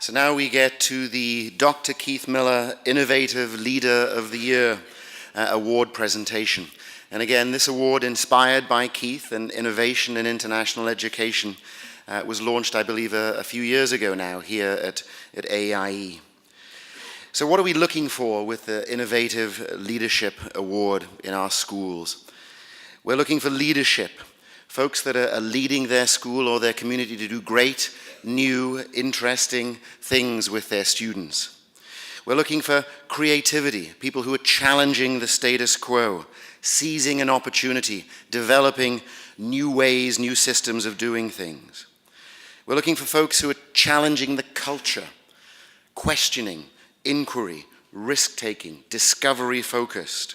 So now we get to the Dr. Keith Miller Innovative Leader of the Year award presentation. And again, this award, inspired by Keith and innovation in international education, was launched, I believe, a few years ago now here at AAIE. So what are we looking for with the Innovative Leadership Award in our schools? We're looking for leadership, folks that are leading their school or their community to do great, new, interesting things with their students. We're looking for creativity, people who are challenging the status quo, seizing an opportunity, developing new ways, new systems of doing things. We're looking for folks who are challenging the culture, questioning, inquiry, risk-taking, discovery-focused.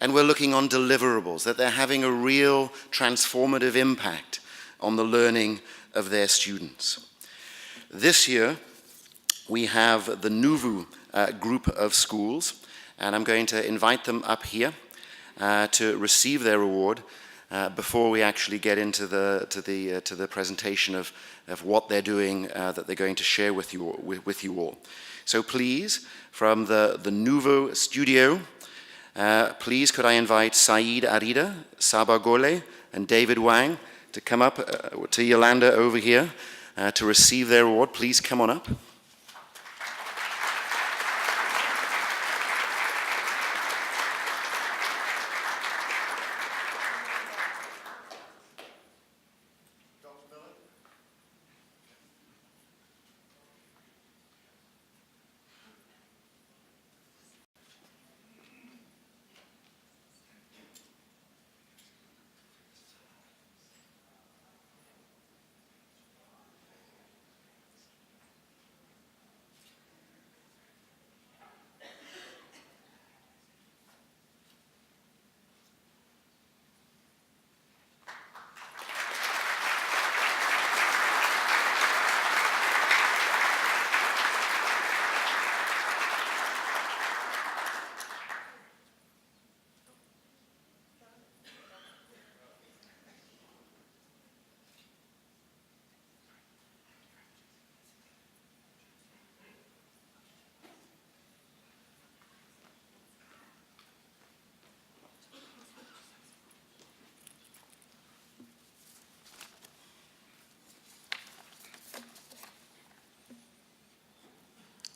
And we're looking on deliverables, that they're having a real transformative impact on the learning of their students. This year, we have the NuVu group of schools, and I'm going to invite them up here to receive their award before we actually get into the presentation of what they're doing that they're going to share with you all. So please, from the NuVu studio, please could I invite Saeed Arida, Saba Gole, and David Wang to come up to Yolanda over here to receive their award. Please come on up.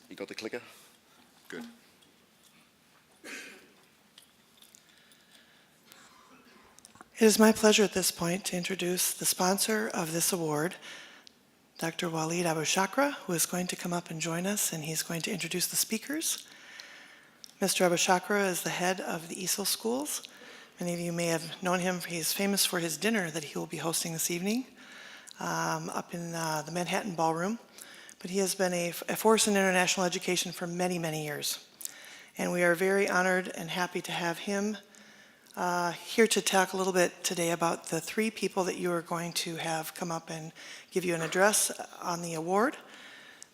You got the clicker? Good. It is my pleasure at this point to introduce the sponsor of this award, Dr. Walid Abu Shakra, who is going to come up and join us, and he's going to introduce the speakers. Mr. Abu Shakra is the head of the ESOL schools. Many of you may have known him. He's famous for his dinner that he will be hosting this evening up in the Manhattan Ballroom. But he has been a force in international education for many, many years. And we are very honored and happy to have him here to talk a little bit today about the three people that you are going to have come up and give you an address on the award,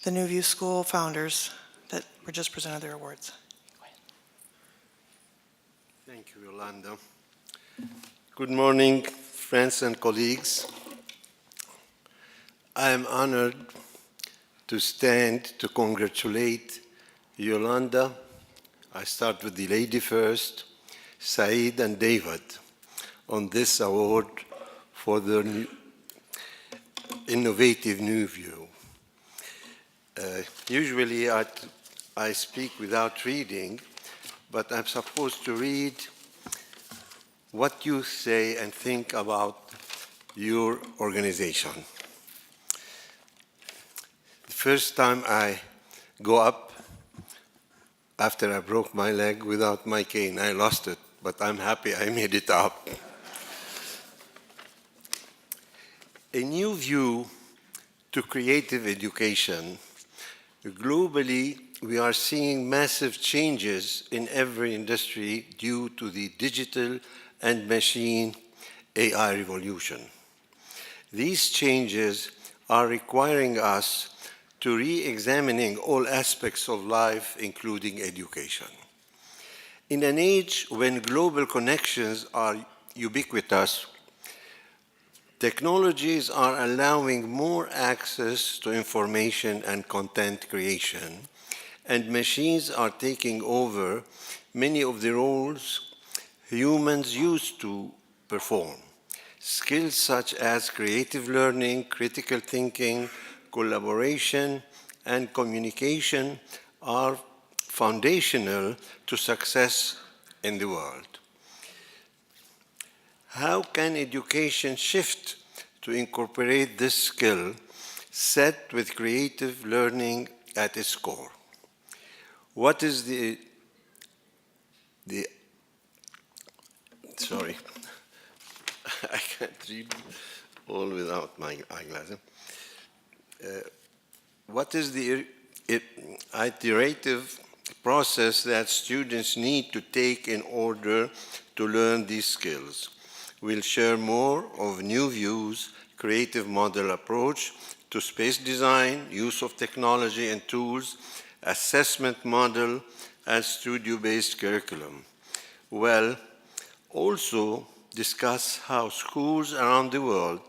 the NuVu School founders that were just presented their awards. Go ahead. Thank you, Yolanda. Good morning, friends and colleagues. I am honored to stand to congratulate Yolanda. I start with the lady first, Saeed and David, on this award for their innovative NuVu. Usually I speak without reading, but I'm supposed to read what you say and think about your organization. First time I go up after I broke my leg without my cane. I lost it, but I'm happy I made it up. A new view to creative education. Globally, we are seeing massive changes in every industry due to the digital and machine AI revolution. These changes are requiring us to re-examining all aspects of life, including education. In an age when global connections are ubiquitous, Technologies are allowing more access to information and content creation, and machines are taking over many of the roles humans used to perform. Skills such as creative learning, critical thinking, collaboration, and communication are foundational to success in the world. How can education shift to incorporate this skill set with creative learning at its core? What is the sorry, I can't read all without my eyeglasses. What is the iterative process that students need to take in order to learn these skills? We'll share more of NuVu's creative model approach to space design, use of technology and tools, assessment model, and studio-based curriculum. We'll also discuss how schools around the world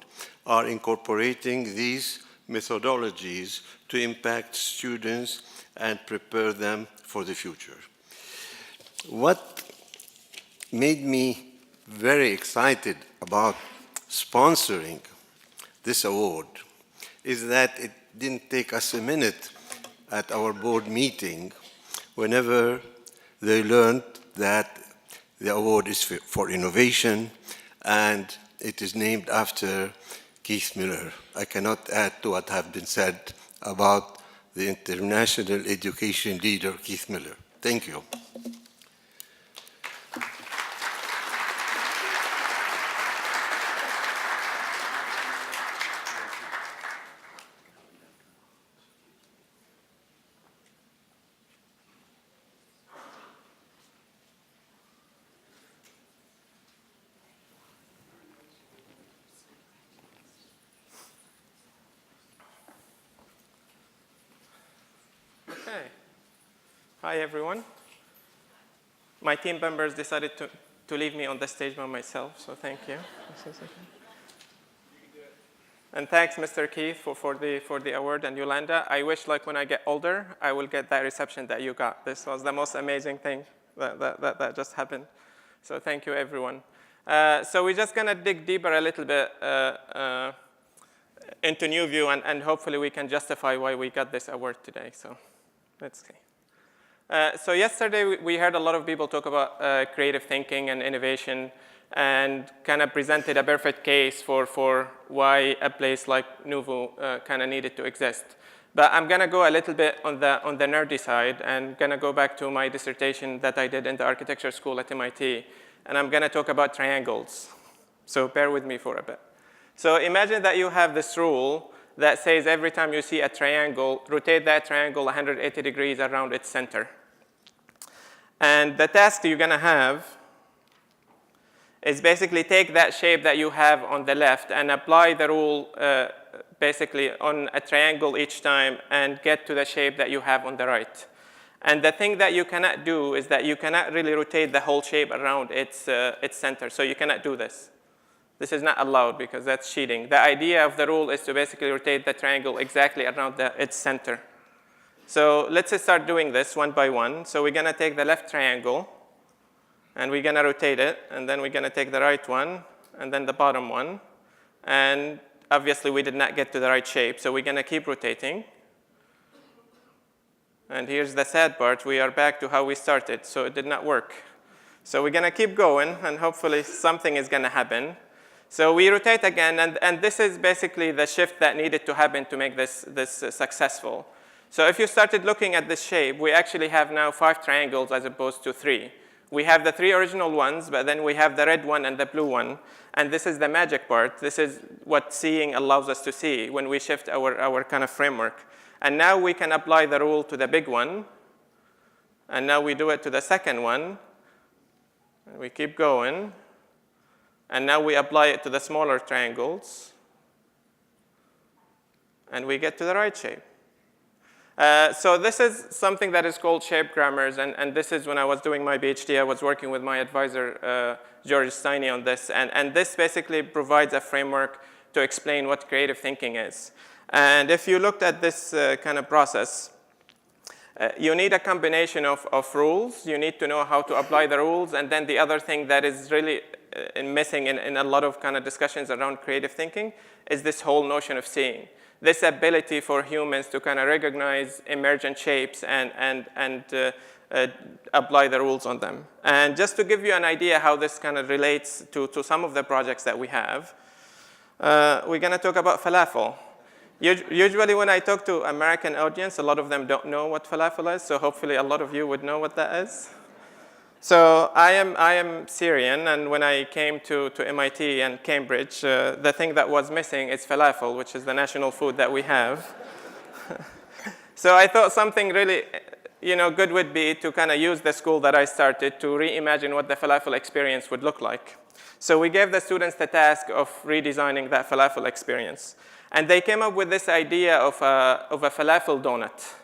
are incorporating these methodologies to impact students and prepare them for the future. What made me very excited about sponsoring this award is that it didn't take us a minute at our board meeting whenever they learned that the award is for innovation and it is named after Keith Miller. I cannot add to what has been said about the international education leader, Keith Miller. Thank you. Okay. Hi, everyone. My team members decided to leave me on the stage by myself, so thank you. And thanks, Mr. Keith, for the award, and Yolanda. I wish, like, when I get older, I will get that reception that you got. This was the most amazing thing that just happened. So thank you, everyone. So we're just going to dig deeper a little bit into NuVu, and hopefully we can justify why we got this award today. So let's see. So yesterday, we heard a lot of people talk about creative thinking and innovation, and kind of presented a perfect case for why a place like NuVu kind of needed to exist. But I'm going to go a little bit on the nerdy side, and going to go back to my dissertation that I did in the architecture school at MIT, and I'm going to talk about triangles. So bear with me for a bit. So imagine that you have this rule that says every time you see a triangle, rotate that triangle 180 degrees around its center. And the task you're going to have is basically take that shape that you have on the left and apply the rule basically on a triangle each time and get to the shape that you have on the right. And the thing that you cannot do is that you cannot really rotate the whole shape around its center. So you cannot do this. This is not allowed because that's cheating. The idea of the rule is to basically rotate the triangle exactly around its center. So let's just start doing this one by one. So we're going to take the left triangle, and we're going to rotate it. And then we're going to take the right one, and then the bottom one. And obviously, we did not get to the right shape. So we're going to keep rotating. And here's the sad part. We are back to how we started. So it did not work. So we're going to keep going, and hopefully something is going to happen. So we rotate again, and this is basically the shift that needed to happen to make this successful. So if you started looking at this shape, we actually have now 5 triangles as opposed to 3. We have the 3 original ones, but then we have the red one and the blue one. And this is the magic part. This is what seeing allows us to see when we shift our kind of framework. And now we can apply the rule to the big one. And now we do it to the second one. And we keep going. And now we apply it to the smaller triangles. And we get to the right shape. So this is something that is called shape grammars. And this is when I was doing my PhD, I was working with my advisor, George Steiny, on this. And this basically provides a framework to explain what creative thinking is. And if you looked at this kind of process, you need a combination of rules. You need to know how to apply the rules. And then the other thing that is really missing in a lot of kind of discussions around creative thinking is this whole notion of seeing. This ability for humans to kind of recognize emergent shapes and apply the rules on them. And just to give you an idea how this kind of relates to some of the projects that we have, we're going to talk about falafel. Usually when I talk to American audience, a lot of them don't know what falafel is, so hopefully a lot of you would know what that is. So I am Syrian, and when I came to MIT and Cambridge, the thing that was missing is falafel, which is the national food that we have. So I thought something really good would be to kind of use the school that I started to reimagine what the falafel experience would look like. So we gave the students the task of redesigning that falafel experience. And they came up with this idea of a falafel donut.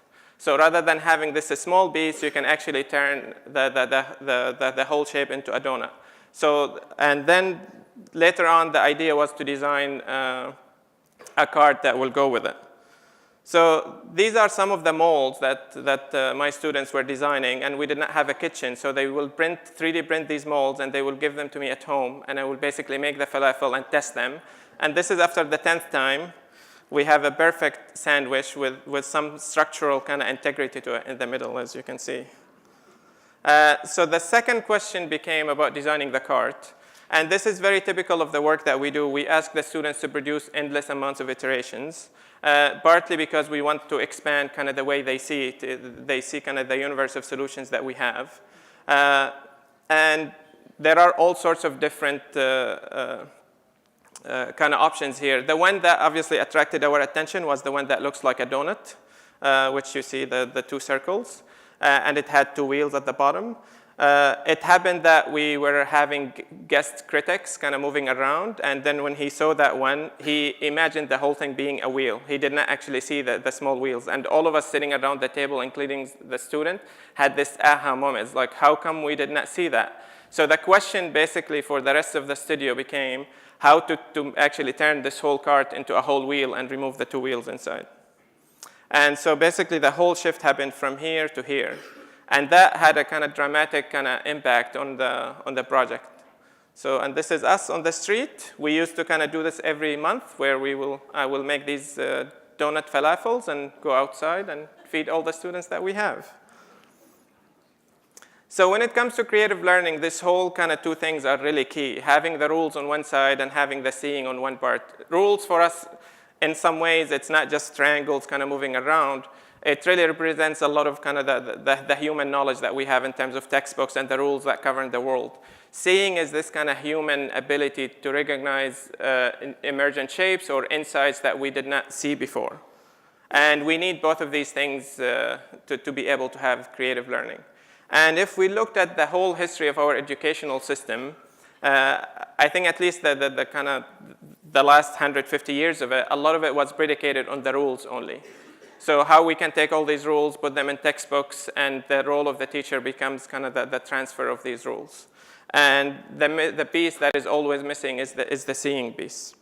So rather than having this small piece, you can actually turn the whole shape into a donut. So, and then later on, the idea was to design a cart that will go with it. So these are some of the molds that my students were designing, and we did not have a kitchen. So they will 3D print these molds, and they will give them to me at home, and I will basically make the falafel and test them. And this is after the 10th time. We have a perfect sandwich with some structural kind of integrity to it in the middle, as you can see. So the second question became about designing the cart. And this is very typical of the work that we do. We ask the students to produce endless amounts of iterations, partly because we want to expand kind of the way they see it. They see kind of the universe of solutions that we have. And there are all sorts of different kind of options here. The one that obviously attracted our attention was the one that looks like a donut, which you see the two circles, and it had two wheels at the bottom. It happened that we were having guest critics kind of moving around, and then when he saw that one, he imagined the whole thing being a wheel. He did not actually see the small wheels, and all of us sitting around the table, including the student, had this aha moment. It's like, how come we did not see that? So the question basically for the rest of the studio became how to actually turn this whole cart into a whole wheel and remove the two wheels inside. And so basically the whole shift happened from here to here. And that had a kind of dramatic kind of impact on the project. So, and this is us on the street. We used to kind of do this every month where I will make these donut falafels and go outside and feed all the students that we have. So when it comes to creative learning, this whole kind of two things are really key. Having the rules on one side and having the seeing on one part. Rules for us, in some ways, it's not just triangles kind of moving around. It really represents a lot of kind of the human knowledge that we have in terms of textbooks and the rules that govern the world. Seeing is this kind of human ability to recognize emergent shapes or insights that we did not see before. And we need both of these things to be able to have creative learning. And if we looked at the whole history of our educational system, I think at least the kind of the last 150 years of it, a lot of it was predicated on the rules only. So how we can take all these rules, put them in textbooks, and the role of the teacher becomes kind of the transfer of these rules. And the piece that is always missing is the seeing piece.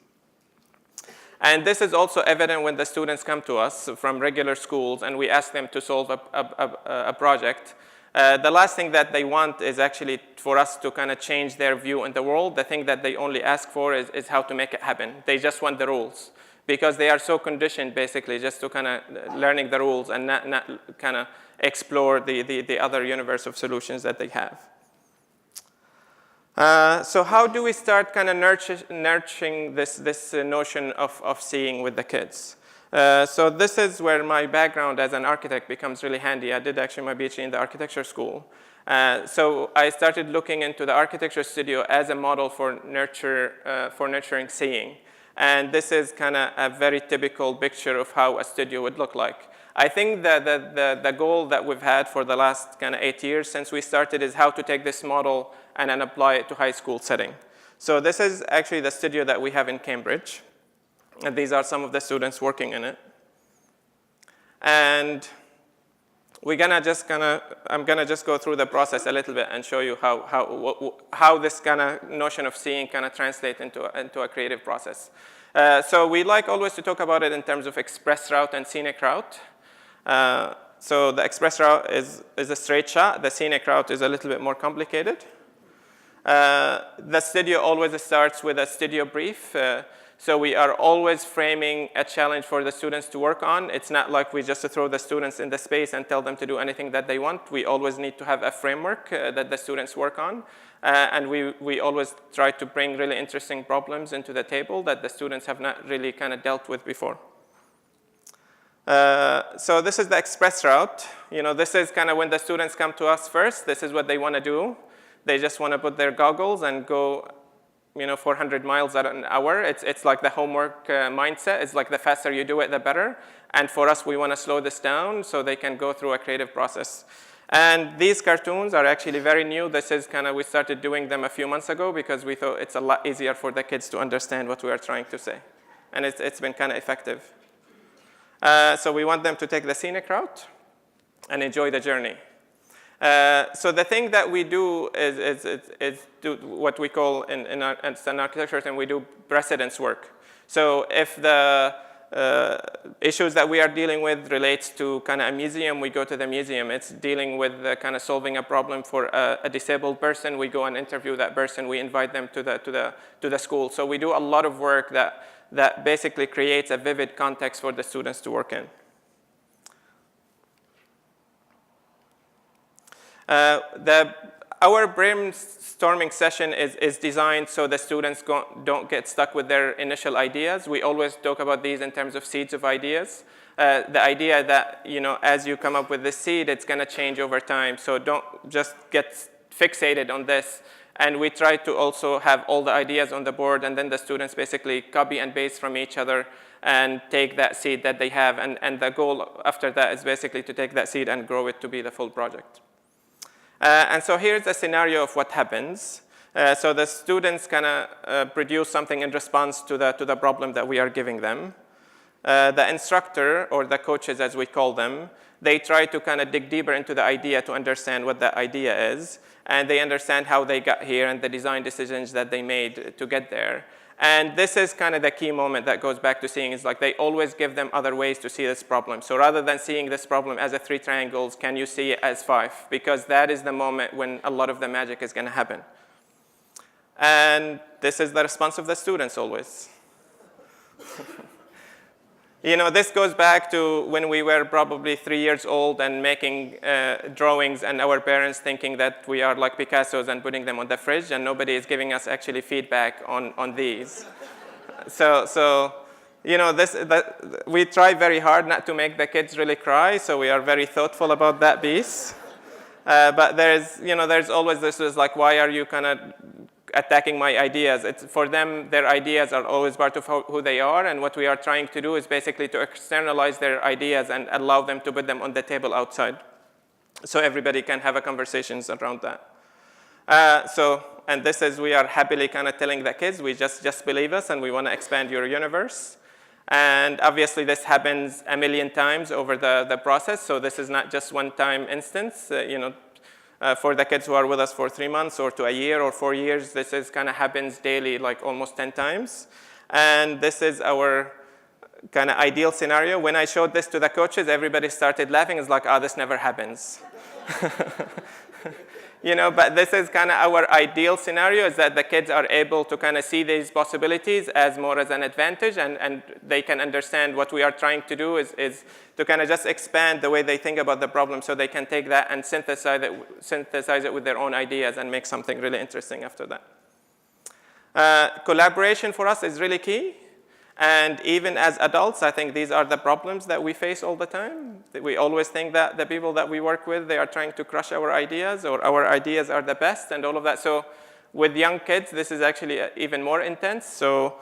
And this is also evident when the students come to us from regular schools and we ask them to solve a project. The last thing that they want is actually for us to kind of change their view in the world. The thing that they only ask for is how to make it happen. They just want the rules because they are so conditioned basically just to kind of learning the rules and not kind of explore the other universe of solutions that they have. So how do we start kind of nurturing this notion of seeing with the kids? So this is where my background as an architect becomes really handy. I did actually my PhD in the architecture school. So I started looking into the architecture studio as a model for nurturing seeing. And this is kind of a very typical picture of how a studio would look like. I think that the goal that we've had for the last kind of 8 years since we started is how to take this model and then apply it to high school setting. So this is actually the studio that we have in Cambridge. And these are some of the students working in it. And I'm gonna just go through the process a little bit and show you how this kind of notion of seeing kind of translates into a creative process. So we like always to talk about it in terms of express route and scenic route. So the express route is a straight shot. The scenic route is a little bit more complicated. The studio always starts with a studio brief. So we are always framing a challenge for the students to work on. It's not like we just throw the students in the space and tell them to do anything that they want. We always need to have a framework that the students work on. And we always try to bring really interesting problems into the table that the students have not really kind of dealt with before. So this is the express route. This is kind of when the students come to us first. This is what they want to do. They just want to put their goggles and go 400 miles an hour. It's like the homework mindset. It's like the faster you do it, the better. And for us, we want to slow this down so they can go through a creative process. And these cartoons are actually very new. This is kind of, we started doing them a few months ago because we thought it's a lot easier for the kids to understand what we are trying to say. And it's been kind of effective. So we want them to take the scenic route and enjoy the journey. So the thing that we do is do what we call in an architecture term, we do precedence work. So if the issues that we are dealing with relates to kind of a museum, we go to the museum. It's dealing with kind of solving a problem for a disabled person. We go and interview that person. We invite them to the school. So we do a lot of work that basically creates a vivid context for the students to work in. Our brainstorming session is designed so the students don't get stuck with their initial ideas. We always talk about these in terms of seeds of ideas. The idea that, as you come up with this seed, it's going to change over time. So don't just get fixated on this. And we try to also have all the ideas on the board, and then the students basically copy and paste from each other and take that seed that they have. And the goal after that is basically to take that seed and grow it to be the full project. And so here's a scenario of what happens. So the students kind of produce something in response to the problem that we are giving them. The instructor, or the coaches as we call them, they try to kind of dig deeper into the idea to understand what the idea is. And they understand how they got here and the design decisions that they made to get there. And this is kind of the key moment that goes back to seeing, is like they always give them other ways to see this problem. So rather than seeing this problem as 3 triangles, can you see it as 5? Because that is the moment when a lot of the magic is going to happen. And this is the response of the students always. This goes back to when we were probably 3 years old and making drawings, and our parents thinking that we are like Picassos and putting them on the fridge, and nobody is giving us actually feedback on these. So we try very hard not to make the kids really cry, so we are very thoughtful about that piece. But there's always this is like, why are you kind of attacking my ideas? For them, their ideas are always part of who they are, and what we are trying to do is basically to externalize their ideas and allow them to put them on the table outside, so everybody can have a conversations around that. And this is, we are happily kind of telling the kids, we just believe us, and we want to expand your universe. And obviously, this happens a million times over the process, so this is not just one-time instance. For the kids who are with us for 3 months or to a year or 4 years, this is kind of happens daily, like almost 10 times. And this is our kind of ideal scenario. When I showed this to the coaches, everybody started laughing. It's like, this never happens. But this is kind of our ideal scenario, is that the kids are able to kind of see these possibilities as more as an advantage, and they can understand what we are trying to do is to kind of just expand the way they think about the problem, so they can take that and synthesize it with their own ideas and make something really interesting after that. Collaboration for us is really key. And even as adults, I think these are the problems that we face all the time. We always think that the people that we work with, they are trying to crush our ideas, or our ideas are the best, and all of that. So with young kids, this is actually even more intense. So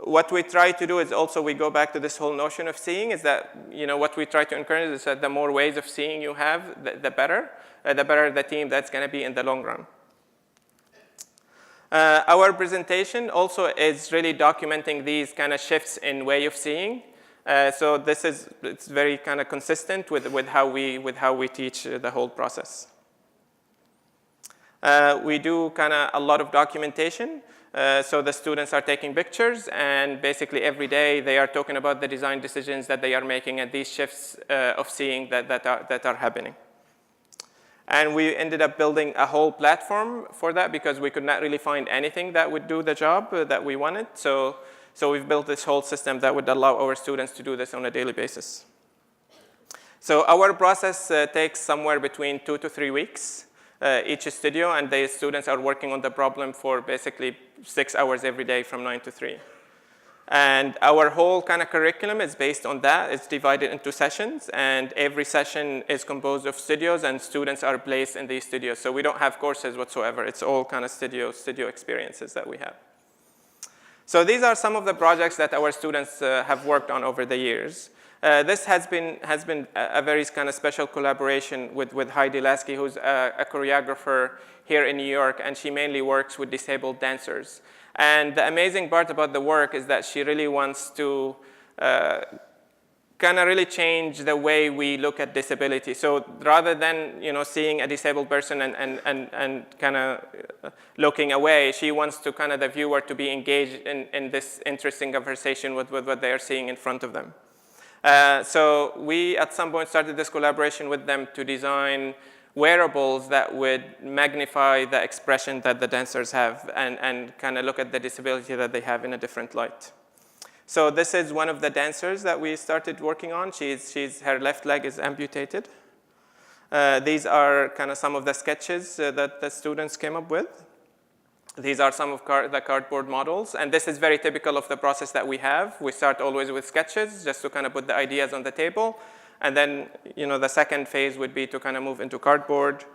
what we try to do is also, we go back to this whole notion of seeing, is that, what we try to encourage is that the more ways of seeing you have, the better the team that's going to be in the long run. Our presentation also is really documenting these kind of shifts in way of seeing. So it's very kind of consistent with how we teach the whole process. We do kind of a lot of documentation. So the students are taking pictures, and basically every day they are talking about the design decisions that they are making and these shifts of seeing that are happening. And we ended up building a whole platform for that because we could not really find anything that would do the job that we wanted. So we've built this whole system that would allow our students to do this on a daily basis. So our process takes somewhere between 2 to 3 weeks. Each studio, and the students are working on the problem for basically 6 hours every day from 9 to 3. And our whole kind of curriculum is based on that. It's divided into sessions, and every session is composed of studios, and students are placed in these studios. So we don't have courses whatsoever. It's all kind of studio experiences that we have. So these are some of the projects that our students have worked on over the years. This has been a very kind of special collaboration with Heidi Lasky, who's a choreographer here in New York, and she mainly works with disabled dancers. And the amazing part about the work is that she really wants to kind of really change the way we look at disability. So rather than seeing a disabled person and kind of looking away, she wants to kind of the viewer to be engaged in this interesting conversation with what they are seeing in front of them. So we, at some point, started this collaboration with them to design wearables that would magnify the expression that the dancers have and kind of look at the disability that they have in a different light. So this is one of the dancers that we started working on. Her left leg is amputated. These are kind of some of the sketches that the students came up with. These are some of the cardboard models, and this is very typical of the process that we have. We start always with sketches just to kind of put the ideas on the table, and then the second phase would be to kind of move into cardboard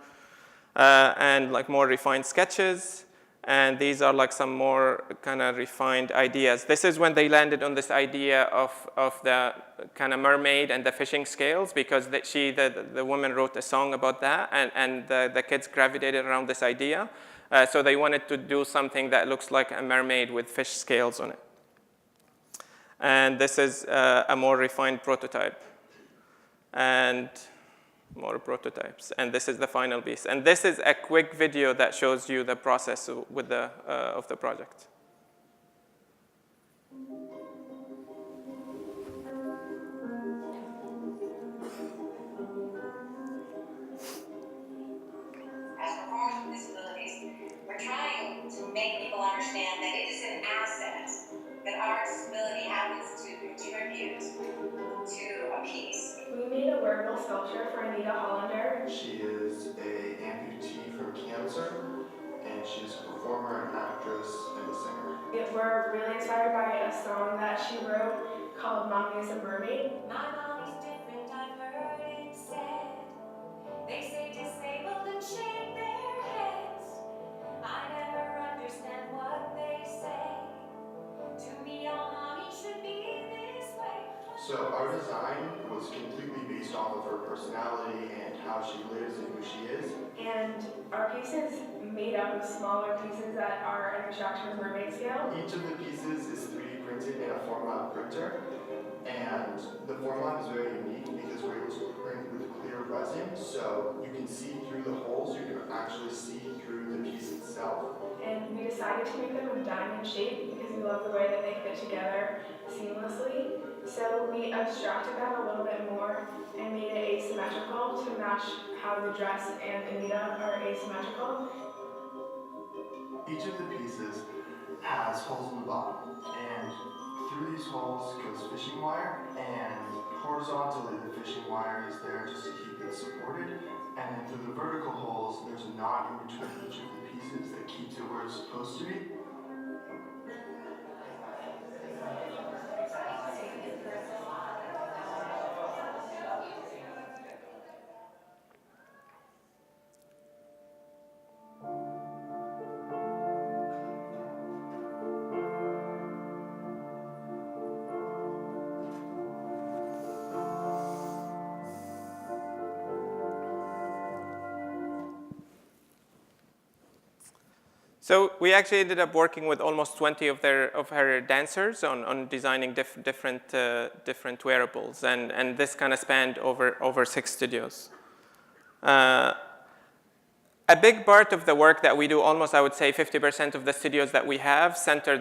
and like more refined sketches, and these are like some more kind of refined ideas. This is when they landed on this idea of the kind of mermaid and the fishing scales, because the woman wrote a song about that, and the kids gravitated around this idea. So they wanted to do something that looks like a mermaid with fish scales on it. And this is a more refined prototype. And more prototypes. And this is the final piece. And this is a quick video that shows you the process with of the project. As performers with disabilities, we're trying to make people understand that it is an asset that our disability happens to contribute to a piece. We made a wearable sculpture for Anita Hollander. She is an amputee from cancer, and she's a performer, an actress, and a singer. We're really inspired by a song that she wrote called Mommy is a Mermaid. My mommy's different, I've heard it said. They say disabled and shake their heads. I never understand what they say. To me, all mommy should be this way. So our design was completely based off of her personality and how she lives and who she is. And our piece is made up of smaller pieces that are an abstraction of mermaid scale. Each of the pieces is 3D printed in a Formlab printer, and the Formlab is very unique because we're able to print with clear resin, so you can see through the holes, you can actually see through the piece itself. And we decided to make them a diamond shape because we love the way that they fit together seamlessly. So we abstracted them a little bit more and made it asymmetrical to match how the dress and Anita are asymmetrical. Each of the pieces has holes in the bottom, and through these holes goes fishing wire, and horizontally the fishing wire is there just to keep it supported, and then through the vertical holes there's a knot in between each of the pieces that keeps it where it's supposed to be. So we actually ended up working with almost 20 of her dancers on designing different wearables, and this kind of spanned over 6 studios. A big part of the work that we do, almost I would say 50% of the studios that we have center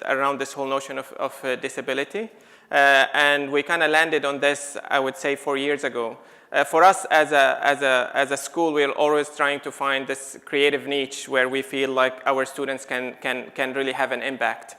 around this whole notion of disability. And we kind of landed on this, I would say, 4 years ago. For us as a school, we're always trying to find this creative niche where we feel like our students can really have an impact.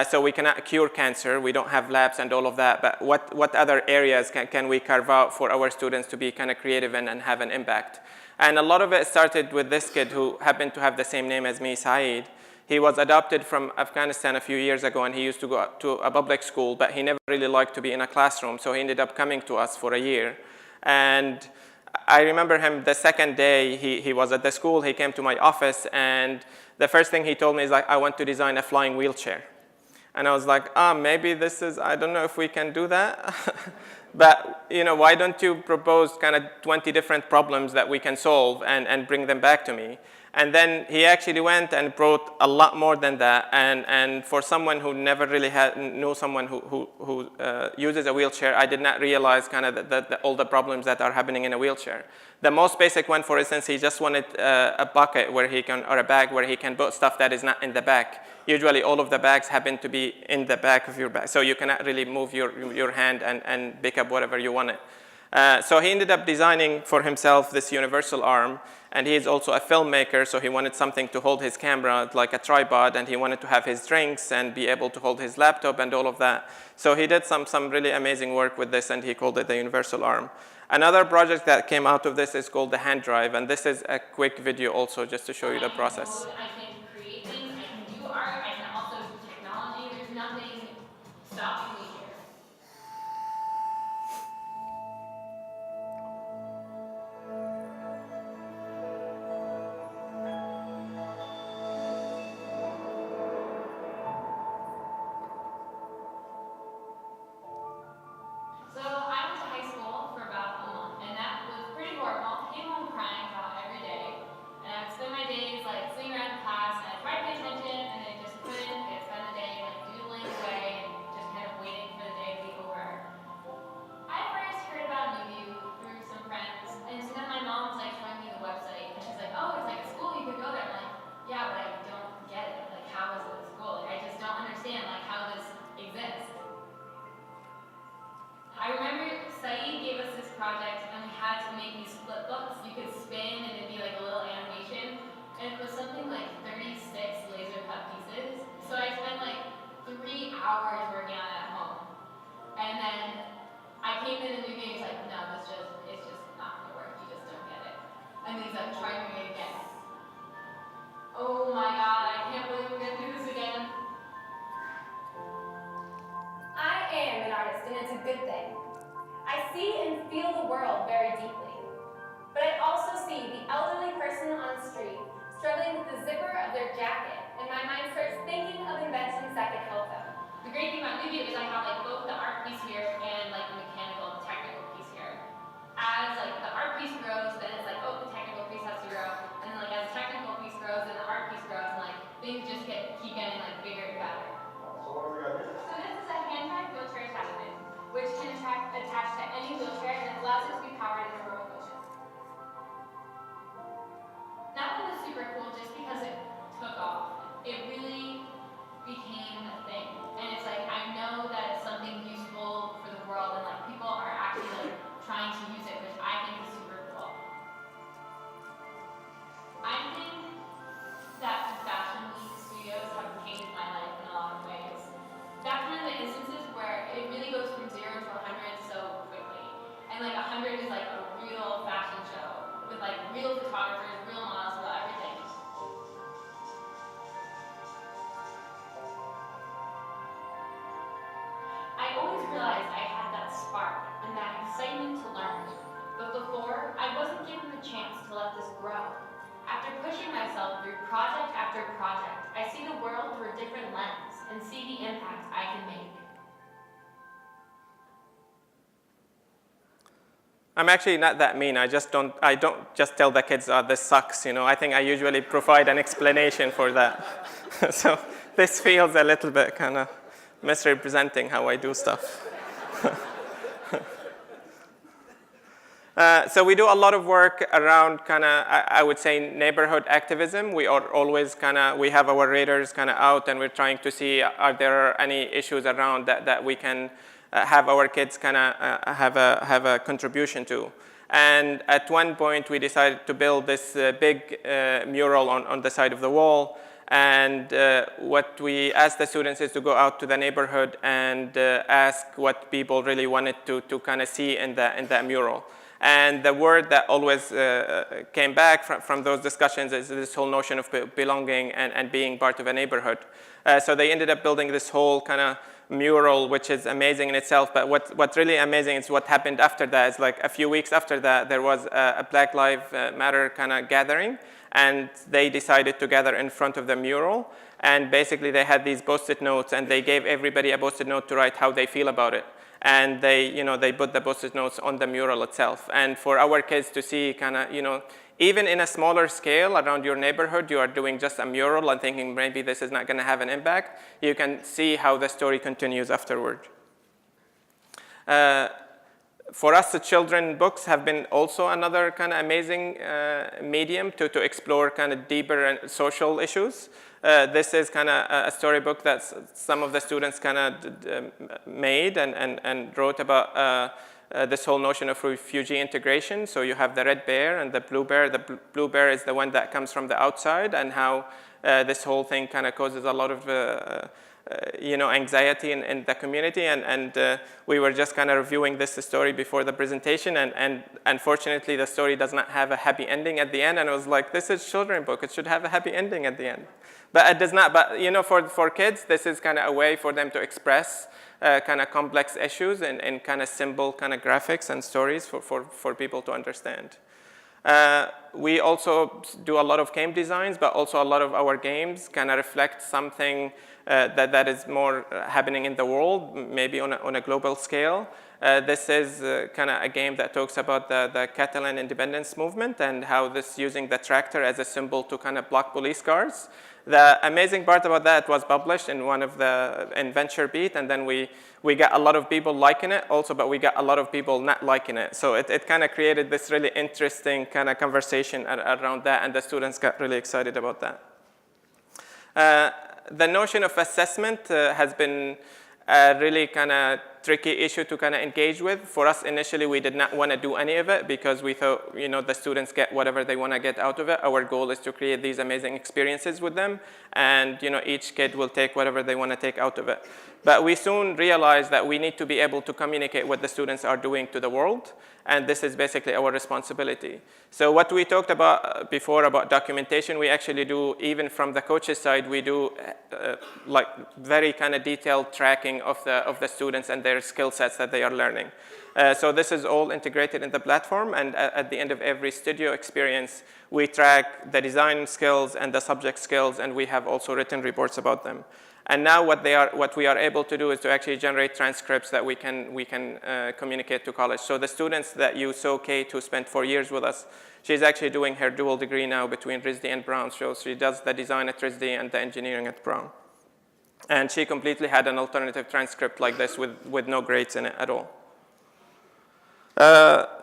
So we cannot cure cancer, we don't have labs and all of that, but what other areas can we carve out for our students to be kind of creative and have an impact? And a lot of it started with this kid who happened to have the same name as me, Saeed. He was adopted from Afghanistan a few years ago, and he used to go to a public school, but he never really liked to be in a classroom, so he ended up coming to us for a year. And I remember him the second day he was at the school, he came to my office, and the first thing he told me is like, I want to design a flying wheelchair. And I was like, maybe this is, I don't know if we can do that. But why don't you propose kind of 20 different problems that we can solve and bring them back to me? And then he actually went and brought a lot more than that. And for someone who never really knew someone who uses a wheelchair, I did not realize kind of all the problems that are happening in a wheelchair. The most basic one, for instance, he just wanted a bucket where he can, or a bag where he can put stuff that is not in the back. Usually all of the bags happen to be in the back of your bag, so you cannot really move your hand and pick up whatever you wanted. So he ended up designing for himself this universal arm, and he is also a filmmaker, so he wanted something to hold his camera, like a tripod, and he wanted to have his drinks and be able to hold his laptop and all of that. So he did some really amazing work with this, and he called it the universal arm. Another project that came out of this is called the hand drive, and this is a quick video also just to show you the process. I can create things, I can do art, I can also do technology. There's nothing stopping me here. So I went to high school for about a month, and that was pretty horrible. I came home crying about every day, and I would spend my days like sitting around in class, and I'd try to pay attention, and I just couldn't. I'd spend the day like doodling away and just kind of waiting for the day to be over. I first heard about NuVu through some friends, and so then my mom was like showing me the website, and she's like, "Oh, it's like a school, you could go there." I'm like, "Yeah, but I don't get it. Like, how is it a school? Like, I just don't understand like how this exists." I remember Saeed gave us this project, and we had to make these flip books. You could spin, and it'd be like a little animation, and it was something like 36 laser cut pieces. So I spent like 3 hours working on it at home, and then I came in and the game was like, "No, it's just not gonna work. You just don't get it." And then he's like, "Try doing it again." Oh my God, I can't believe we're gonna do this again. I am an artist, and it's a good thing. I see and feel the world very deeply. But I also see the elderly person on the street struggling with the zipper of their jacket, and my mind starts thinking of inventions that could help them. The great thing about NuVu is I have like both the art piece here and like the mechanical and technical piece here. As like the art piece grows, then it's like, oh, the technical piece has to grow, and then like as the technical piece grows, then the art piece grows, and like things just keep getting like bigger and better. So what do we got here? So this is a hand-drive wheelchair attachment, which can attach to any wheelchair, and it allows it to be powered in a remote motion. That one was super cool just because it took off. It really became a thing, and it's like I know that it's something useful for the world, and like people are actually like trying to use it, which I think is super cool. I think that the Fashion Week studios have changed my life in a lot of ways. That's one of the instances where it really goes from 0 to 100 so quickly, and like 100 is like a real fashion show with like real photographers, real models, real everything. I always realized I had that spark and that excitement to learn, but before, I wasn't given the chance to let this grow. After pushing myself through project after project, I see the world through a different lens and see the impact I can make. I'm actually not that mean. I don't just tell the kids, this sucks, I think I usually provide an explanation for that. So this feels a little bit kind of misrepresenting how I do stuff. So we do a lot of work around kind of, I would say, neighborhood activism. We are always kind of, we have our radars kind of out, and we're trying to see are there any issues around that we can have our kids kind of have a contribution to. And at one point, we decided to build this big mural on the side of the wall. And what we asked the students is to go out to the neighborhood and ask what people really wanted to kind of see in that mural. And the word that always came back from those discussions is this whole notion of belonging and being part of a neighborhood. So they ended up building this whole kind of mural, which is amazing in itself. But what's really amazing is what happened after that. It's like a few weeks after that, there was a Black Lives Matter kind of gathering. And they decided to gather in front of the mural. And basically, they had these Post-it notes, and they gave everybody a Post-it note to write how they feel about it. And they put the Post-it notes on the mural itself. And for our kids to see kind of, even in a smaller scale around your neighborhood, you are doing just a mural and thinking maybe this is not going to have an impact. You can see how the story continues afterward. For us, the children books have been also another kind of amazing medium to explore kind of deeper and social issues. This is kind of a storybook that some of the students kind of made and wrote about this whole notion of refugee integration. So you have the red bear and the blue bear. The blue bear is the one that comes from the outside, and how this whole thing kind of causes a lot of anxiety in the community. And we were just kind of reviewing this story before the presentation, and unfortunately the story does not have a happy ending at the end. And I was like, this is a children's book, it should have a happy ending at the end. But it does not. But for kids, this is kind of a way for them to express kind of complex issues in kind of simple kind of graphics and stories for people to understand. We also do a lot of game designs, but also a lot of our games kind of reflect something that is more happening in the world, maybe on a global scale. This is kind of a game that talks about the Catalan independence movement and how this using the tractor as a symbol to kind of block police cars. The amazing part about that was published in one of in VentureBeat, and then we got a lot of people liking it also, but we got a lot of people not liking it. So it kind of created this really interesting kind of conversation around that, and the students got really excited about that. The notion of assessment has been a really kind of tricky issue to kind of engage with. For us, initially, we did not want to do any of it because we thought, the students get whatever they want to get out of it. Our goal is to create these amazing experiences with them, and each kid will take whatever they want to take out of it. But we soon realized that we need to be able to communicate what the students are doing to the world, and this is basically our responsibility. So what we talked about before about documentation, we actually do, even from the coach's side, we do like very kind of detailed tracking of the students and their skill sets that they are learning. So this is all integrated in the platform, and at the end of every studio experience, we track the design skills and the subject skills, and we have also written reports about them. And now what we are able to do is to actually generate transcripts that we can communicate to college. So the students that you saw Kate, who spent 4 years with us, she's actually doing her dual degree now between RISD and Brown. So she does the design at RISD and the engineering at Brown. And she completely had an alternative transcript like this with no grades in it at all.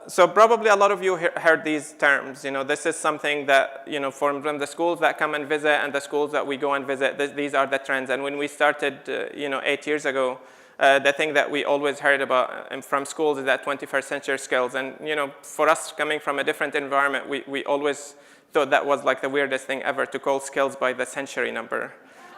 So probably a lot of you heard these terms. This is something that, from the schools that come and visit and the schools that we go and visit, these are the trends. And when we started, 8 years ago, the thing that we always heard about from schools is that 21st century skills. And, for us coming from a different environment, we always thought that was like the weirdest thing ever to call skills by the century number.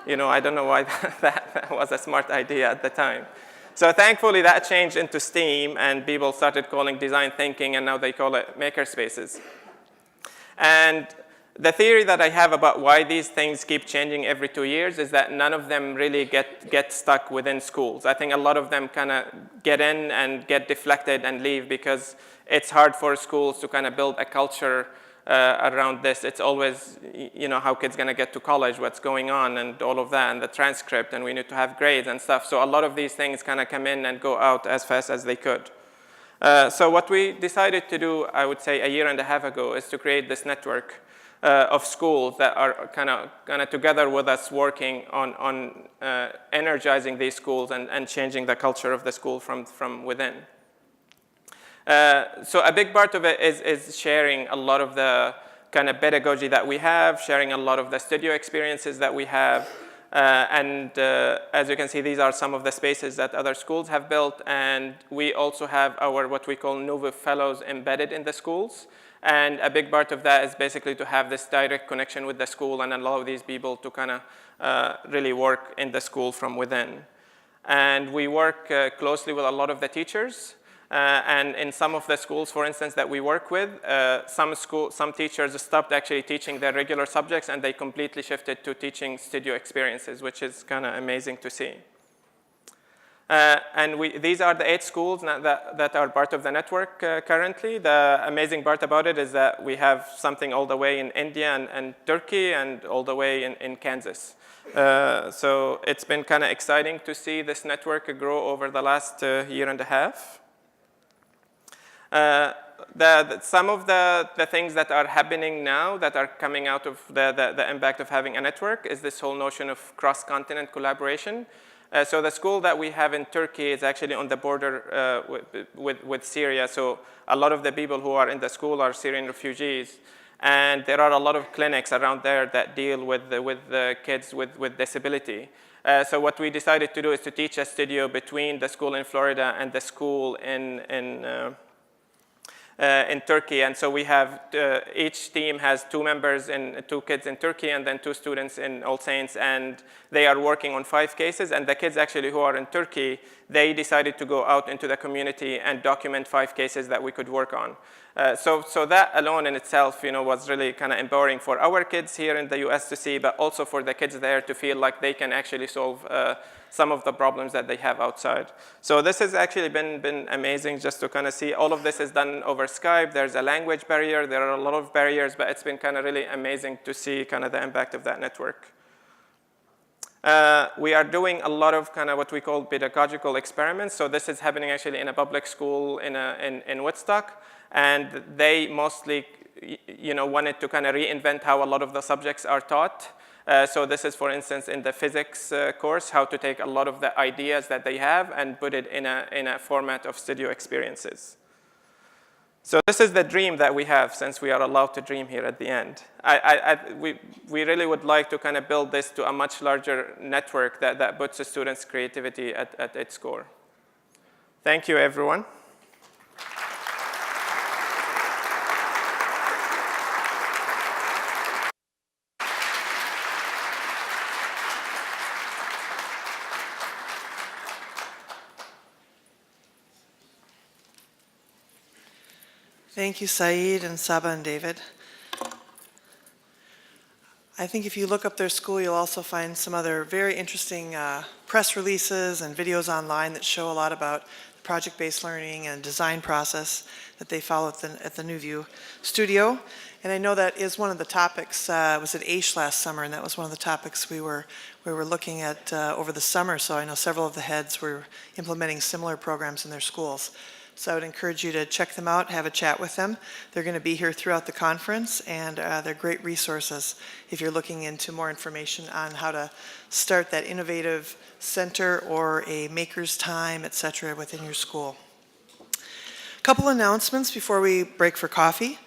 I don't know why that was a smart idea at the time. So thankfully, that changed into STEAM, and people started calling design thinking, and now they call it makerspaces. And the theory that I have about why these things keep changing every 2 years is that none of them really get stuck within schools. I think a lot of them kind of get in and get deflected and leave because it's hard for schools to kind of build a culture around this. It's always, how kids going to get to college, what's going on, and all of that, and the transcript, and we need to have grades and stuff. So a lot of these things kind of come in and go out as fast as they could. So what we decided to do, I would say 1.5 years ago, is to create this network of schools that are kind of together with us working on energizing these schools and changing the culture of the school from within. So a big part of it is sharing a lot of the kind of pedagogy that we have, sharing a lot of the studio experiences that we have. As you can see, these are some of the spaces that other schools have built. And we also have our what we call NuVu fellows embedded in the schools. And a big part of that is basically to have this direct connection with the school and allow these people to kind of really work in the school from within. And we work closely with a lot of the teachers. And in some of the schools, for instance, that we work with, some teachers stopped actually teaching their regular subjects and they completely shifted to teaching studio experiences, which is kind of amazing to see. These are the 8 schools that are part of the network currently. The amazing part about it is that we have something all the way in India and Turkey and all the way in Kansas. So it's been kind of exciting to see this network grow over the last year and a half. Some of the things that are happening now that are coming out of the impact of having a network is this whole notion of cross-continent collaboration. So the school that we have in Turkey is actually on the border with Syria. So a lot of the people who are in the school are Syrian refugees. And there are a lot of clinics around there that deal with the kids with disability. So what we decided to do is to teach a studio between the school in Florida and the school in Turkey. And so we have, each team has 2 members and 2 kids in Turkey and then 2 students in All Saints, and they are working on 5 cases. And the kids actually who are in Turkey, they decided to go out into the community and document 5 cases that we could work on. So that alone in itself, was really kind of empowering for our kids here in the US to see, but also for the kids there to feel like they can actually solve some of the problems that they have outside. So this has actually been amazing just to kind of see. All of this is done over Skype. There's a language barrier. There are a lot of barriers, but it's been kind of really amazing to see kind of the impact of that network. We are doing a lot of kind of what we call pedagogical experiments. So this is happening actually in a public school in Woodstock. And they mostly wanted to kind of reinvent how a lot of the subjects are taught. So this is, for instance, in the physics course, how to take a lot of the ideas that they have and put it in a format of studio experiences. So this is the dream that we have, since we are allowed to dream here at the end. We really would like to kind of build this to a much larger network that puts the students' creativity at its core. Thank you, everyone. Thank you, Saeed and Saba and David. I think if you look up their school, you'll also find some other very interesting press releases and videos online that show a lot about project-based learning and design process that they follow at the NuVu studio. And I know that is one of the topics, I was at AAIE last summer, and that was one of the topics we were looking at over the summer. So I know several of the heads were implementing similar programs in their schools. So I would encourage you to check them out, have a chat with them. They're going to be here throughout the conference, and they're great resources if you're looking into more information on how to start that innovative center or a maker's time, et cetera, within your school. A couple announcements before we break for coffee.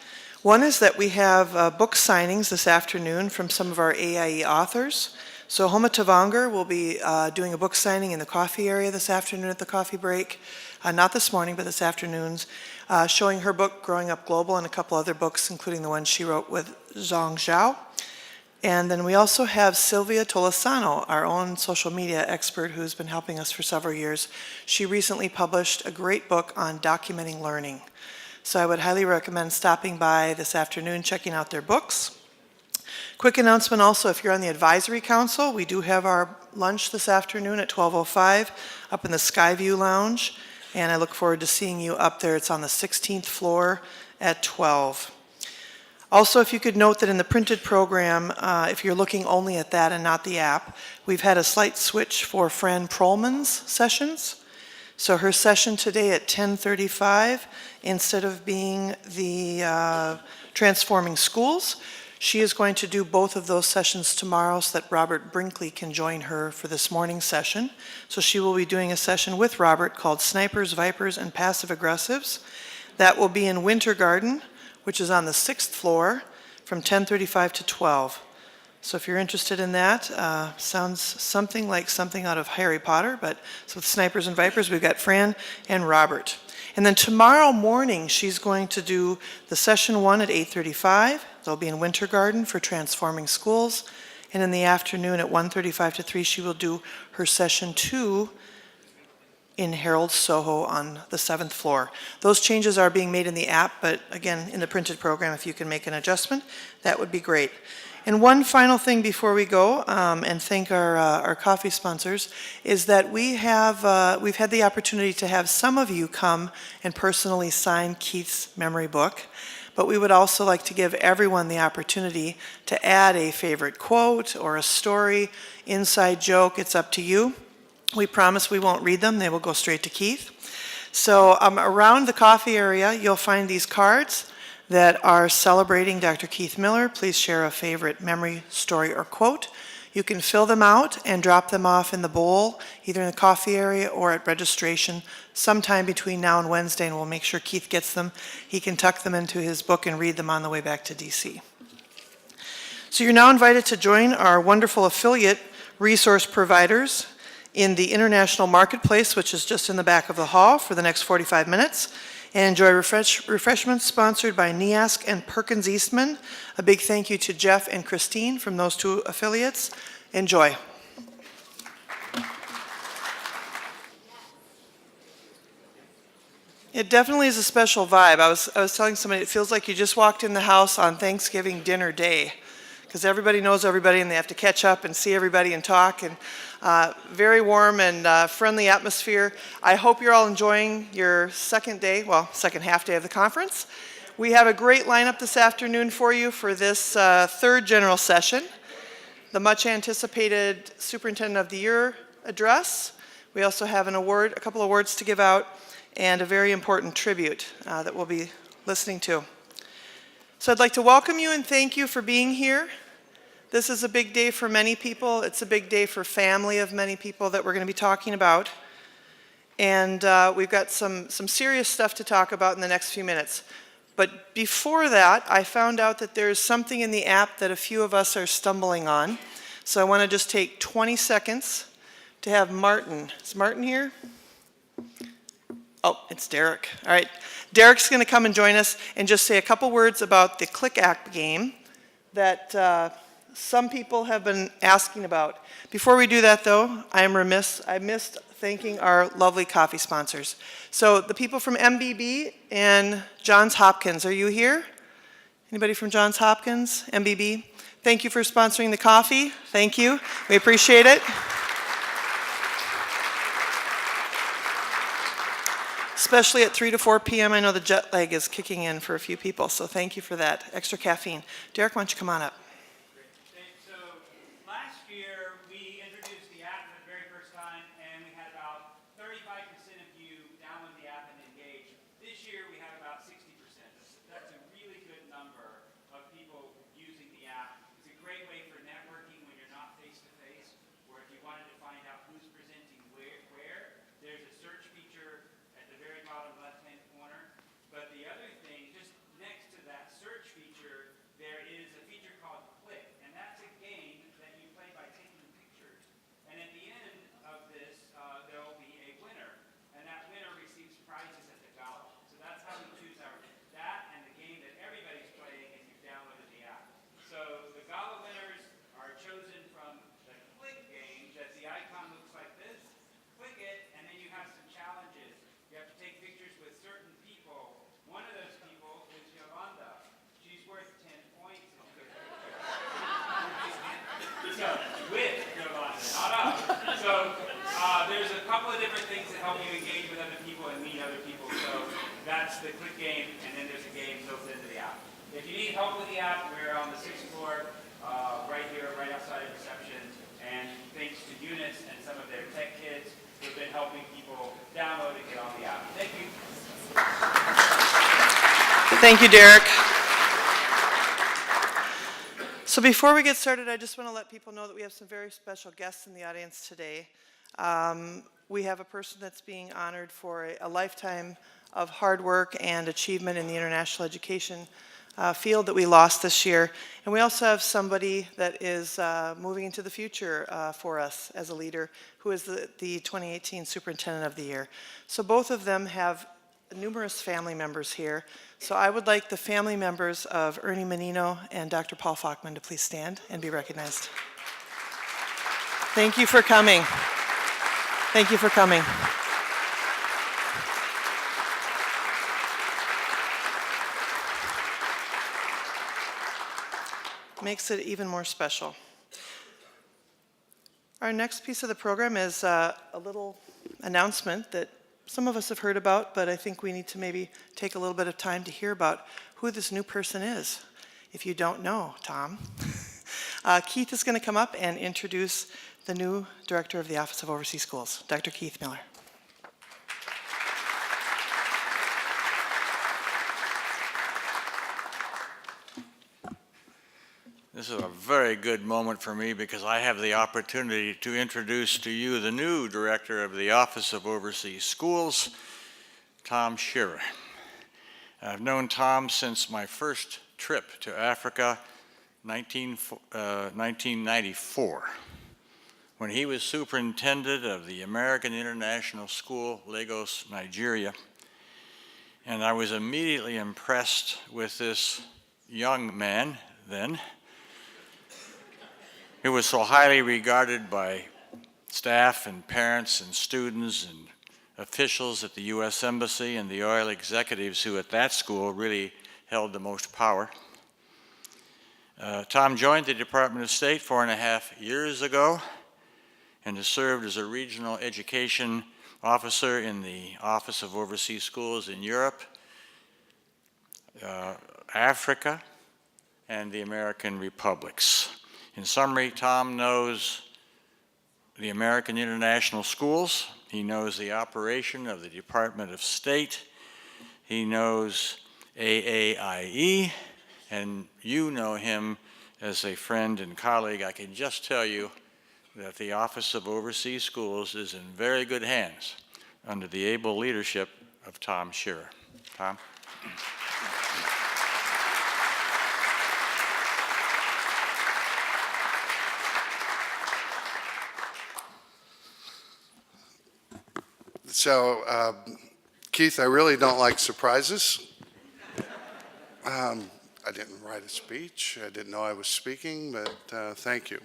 One is that we have book signings this afternoon from some of our AAIE authors. So Homa Tavanger will be doing a book signing in the coffee area this afternoon at the coffee break. Not this morning, but this afternoon's, showing her book, Growing Up Global, and a couple other books, including the one she wrote with Zhang Zhao. And then we also have Sylvia Tolosano, our own social media expert who's been helping us for several years. She recently published a great book on documenting learning. So I would highly recommend stopping by this afternoon, checking out their books. Quick announcement also, if you're on the Advisory Council, we do have our lunch this afternoon at 12:05 up in the Skyview Lounge. And I look forward to seeing you up there. It's on the 16th floor at 12. Also, if you could note that in the printed program, if you're looking only at that and not the app, we've had a slight switch for Fran Prolman's sessions. So her session today at 10:35, instead of being the Transforming Schools, she is going to do both of those sessions tomorrow so that Robert Brinkley can join her for this morning's session. So she will be doing a session with Robert called Snipers, Vipers, and Passive Aggressives. That will be in Winter Garden, which is on the 6th floor from 10:35 to 12. So if you're interested in that, sounds something like something out of Harry Potter, but it's with snipers and vipers. We've got Fran and Robert. And then tomorrow morning, she's going to do the session 1 at 8:35. They'll be in Winter Garden for Transforming Schools. And in the afternoon at 1:35 to 3, she will do her session 2 in Harold Soho on the 7th floor. Those changes are being made in the app, but again, in the printed program, if you can make an adjustment, that would be great. And one final thing before we go, and thank our coffee sponsors, is that we've had the opportunity to have some of you come and personally sign Keith's memory book, but we would also like to give everyone the opportunity to add a favorite quote or a story, inside joke, it's up to you. We promise we won't read them, they will go straight to Keith. So around the coffee area, you'll find these cards that are celebrating Dr. Keith Miller. Please share a favorite memory, story, or quote. You can fill them out and drop them off in the bowl, either in the coffee area or at registration sometime between now and Wednesday, and we'll make sure Keith gets them. He can tuck them into his book and read them on the way back to DC. So you're now invited to join our wonderful affiliate resource providers in the International Marketplace, which is just in the back of the hall, for the next 45 minutes. And enjoy refreshments sponsored by NIASC and Perkins Eastman. A big thank you to Jeff and Christine from those two affiliates. Enjoy. It definitely is a special vibe. I was telling somebody, it feels like you just walked in the house on Thanksgiving dinner day, because everybody knows everybody and they have to catch up and see everybody and talk, and very warm and friendly atmosphere. I hope you're all enjoying your second half day of the conference. We have a great lineup this afternoon for you for this third general session. The much anticipated Superintendent of the Year address. We also have a couple of awards to give out, and a very important tribute that we'll be listening to. So I'd like to welcome you and thank you for being here. This is a big day for many people. It's a big day for family of many people that we're going to be talking about. And we've got some serious stuff to talk about in the next few minutes. But before that, I found out that there's something in the app that a few of us are stumbling on. So I want to just take 20 seconds to have Martin. Is Martin here? Oh, it's Derek. All right. Derek's going to come and join us and just say a couple words about the Click App game that some people have been asking about. Before we do that, though, I am remiss. I missed thanking our lovely coffee sponsors. So the people from MBB and Johns Hopkins, are you here? Anybody from Johns Hopkins, MBB? Thank you for sponsoring the coffee. Thank you. We appreciate it. Especially at 3 to 4 p.m. I know the jet lag is kicking in for a few people, so thank you for that. Extra caffeine. Derek, why don't you come on up? So last year, we introduced the app for the very first time, and we had about 35% of you download the app and engage. This year, we have about 60%. That's a really good number of people using the app. It's a great way for networking when you're not face-to-face, or if you wanted to find out who's presenting where, there's a search feature at the very bottom left-hand corner. But the other thing, just next to that search feature, there is a feature called Click, and that's a game that you play by taking pictures. And at the end of this, there will be a winner, and that winner receives prizes at the gala. So that's how we choose that and the game that everybody's playing if you've downloaded the app. So the gala winners are chosen from the Click game, that the icon looks like this. Click it, and then you have some challenges. You have to take pictures with certain people. One of those people is Yolanda. She's worth 10 points. So, with Yolanda, not us. So, there's a couple of different things that help you engage with other people and meet other people. So, that's the Click game, and then there's a game built into the app. If you need help with the app, we're on the 6th floor, right here, right outside of reception. And thanks to Eunice and some of their tech kids who've been helping people download and get on the app. Thank you. Thank you, Derek. So before we get started, I just want to let people know that we have some very special guests in the audience today. we have a person that's being honored for a lifetime of hard work and achievement in the international education field that we lost this year. And we also have somebody that is moving into the future for us as a leader, who is the 2018 Superintendent of the Year. So both of them have numerous family members here. So I would like the family members of Ernie Menino and Dr. Paul Falkman to please stand and be recognized. Thank you for coming. Thank you for coming. Makes it even more special. Our next piece of the program is a little announcement that some of us have heard about, but I think we need to maybe take a little bit of time to hear about who this new person is. If you don't know, Tom, Keith is going to come up and introduce the new Director of the Office of Overseas Schools, Dr. Keith Miller. This is a very good moment for me because I have the opportunity to introduce to you the new Director of the Office of Overseas Schools, Tom Shearer. I've known Tom since my first trip to Africa, 1994, when he was superintendent of the American International School, Lagos, Nigeria. And I was immediately impressed with this young man then, who was so highly regarded by staff and parents and students and officials at the U.S. Embassy and the oil executives who at that school really held the most power. Tom joined the Department of State 4.5 years ago and has served as a regional education officer in the Office of Overseas Schools in Europe, Africa, and the American republics. In summary, Tom knows the American International Schools. He knows the operation of the Department of State. He knows AAIE, and you know him as a friend and colleague. I can just tell you that the Office of Overseas Schools is in very good hands under the able leadership of Tom Shearer. Tom? So, Keith, I really don't like surprises. I didn't write a speech. I didn't know I was speaking, but thank you.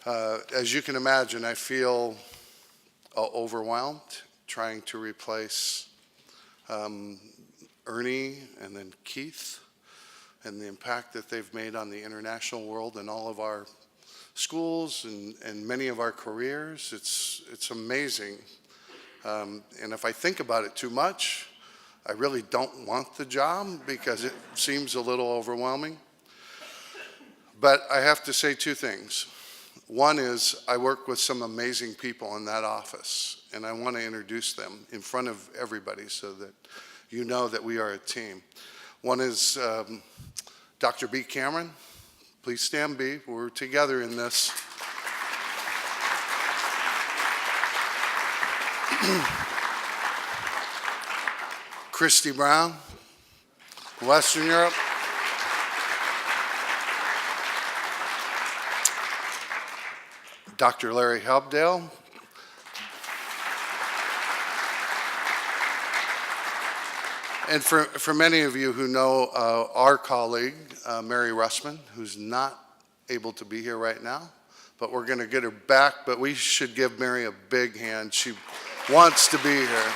As you can imagine, I feel overwhelmed trying to replace Ernie and then Keith and the impact that they've made on the international world and all of our schools and many of our careers. It's amazing. And if I think about it too much, I really don't want the job because it seems a little overwhelming. But I have to say two things. One is I work with some amazing people in that office, and I want to introduce them in front of everybody so that you know that we are a team. One is Dr. B. Cameron. Please stand, B. We're together in this. Christy Brown, Western Europe. Dr. Larry Helbdale. And for many of you who know our colleague, Mary Russman, who's not able to be here right now, but we're going to get her back, but we should give Mary a big hand. She wants to be here.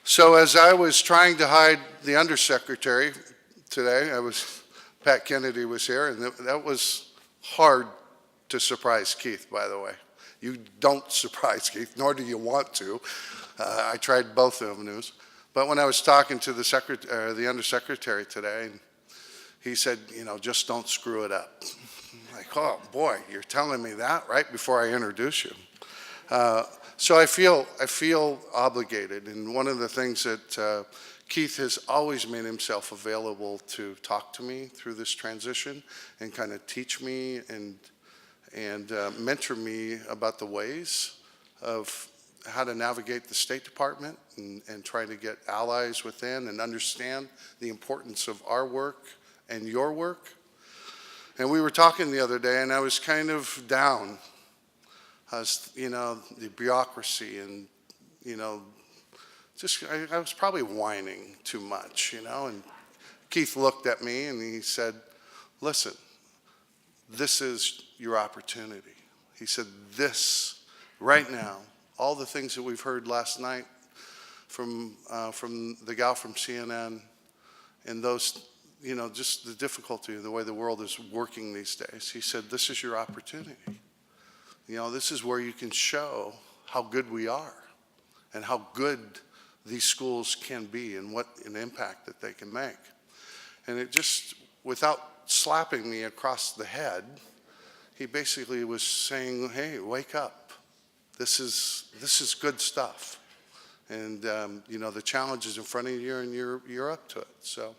So as I was trying to hide the undersecretary today, Pat Kennedy was here, and that was hard to surprise Keith, by the way. You don't surprise Keith, nor do you want to. I tried both avenues. But when I was talking to the undersecretary today, he said, just don't screw it up. I'm like, oh boy, you're telling me that right before I introduce you. So I feel obligated, and one of the things that Keith has always made himself available to talk to me through this transition and kind of teach me and mentor me about the ways of how to navigate the State Department and try to get allies within and understand the importance of our work and your work. And we were talking the other day, and I was kind of down. I was, the bureaucracy and, I was probably whining too much, and Keith looked at me and he said, listen, this is your opportunity. He said, this, right now, all the things that we've heard last night from the gal from CNN and those, just the difficulty of the way the world is working these days. He said, this is your opportunity. This is where you can show how good we are and how good these schools can be and what an impact that they can make. And it just, without slapping me across the head, he basically was saying, hey, wake up. This is good stuff. And, the challenge is in front of you and you're up to it. So